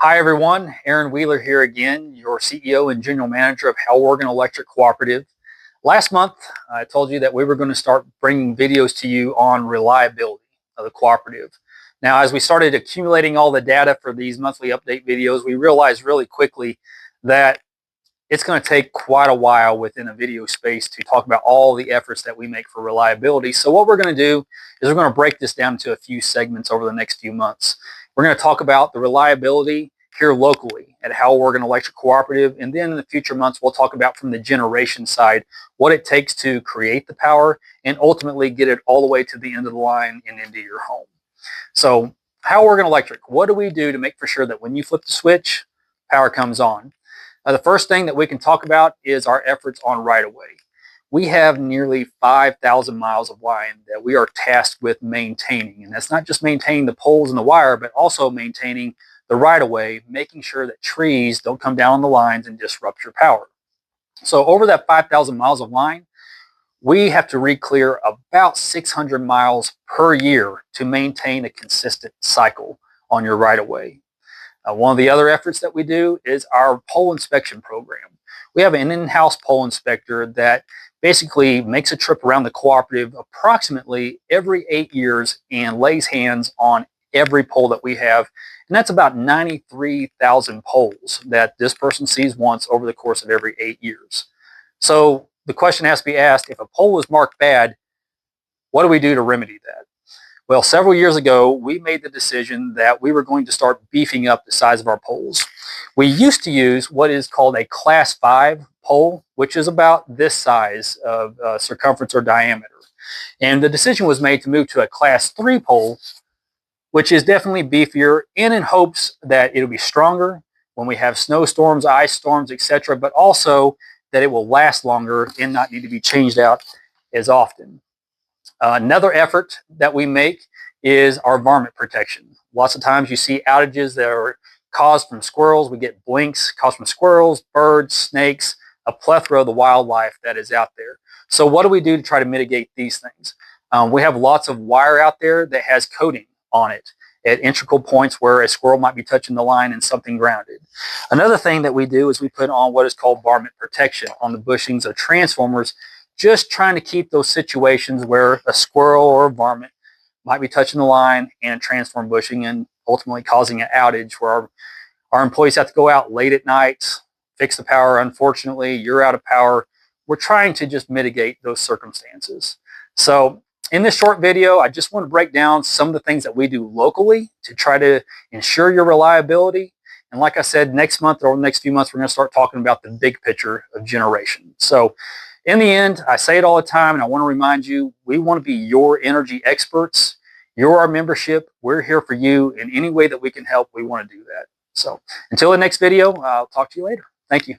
Hi everyone, Aaron Wheeler here again, your CEO and General Manager of Howell-Oregon Electric Cooperative. Last month, I told you that we were going to start bringing videos to you on reliability of the cooperative. Now, as we started accumulating all the data for these monthly update videos, we realized really quickly that it's going to take quite a while within a video space to talk about all the efforts that we make for reliability. So what we're going to do is we're going to break this down into a few segments over the next few months. We're going to talk about the reliability here locally at Howell-Oregon Electric Cooperative, and then in the future months we'll talk about from the generation side what it takes to create the power and ultimately get it all the way to the end of the line and into your home. So Howell-Oregon Electric, what do we do to make for sure that when you flip the switch, power comes on? The first thing that we can talk about is our efforts on right-of-way. We have nearly 5,000 miles of line that we are tasked with maintaining. And that's not just maintaining the poles and the wire, but also maintaining the right-of-way, making sure that trees don't come down on the lines and disrupt your power. So over that 5,000 miles of line, we have to re-clear about 600 miles per year to maintain a consistent cycle on your right-of-way. One of the other efforts that we do is our pole inspection program. We have an in-house pole inspector that basically makes a trip around the cooperative approximately every 8 years and lays hands on every pole that we have. And that's about 93,000 poles that this person sees once over the course of every 8 years. So the question has to be asked, if a pole is marked bad, what do we do to remedy that? Well, several years ago, we made the decision that we were going to start beefing up the size of our poles. We used to use what is called a Class 5 pole, which is about this size of circumference or diameter. And the decision was made to move to a Class 3 pole, which is definitely beefier, and in hopes that it'll be stronger when we have snowstorms, ice storms, etc., but also that it will last longer and not need to be changed out as often. Another effort that we make is our varmint protection. Lots of times you see outages that are caused from squirrels. We get blinks caused from squirrels, birds, snakes, a plethora of the wildlife that is out there. So what do we do to try to mitigate these things? We have lots of wire out there that has coating on it at integral points where a squirrel might be touching the line and something grounded. Another thing that we do is we put on what is called varmint protection on the bushings of transformers, just trying to keep those situations where a squirrel or a varmint might be touching the line and transform bushing and ultimately causing an outage where our employees have to go out late at night, fix the power. Unfortunately, you're out of power. We're trying to just mitigate those circumstances. So in this short video, I just want to break down some of the things that we do locally to try to ensure your reliability. And like I said, next month or the next few months, we're going to start talking about the big picture of generation. So in the end, I say it all the time, and I want to remind you, we want to be your energy experts. You're our membership. We're here for you. In any way that we can help, we want to do that. So until the next video, I'll talk to you later. Thank you.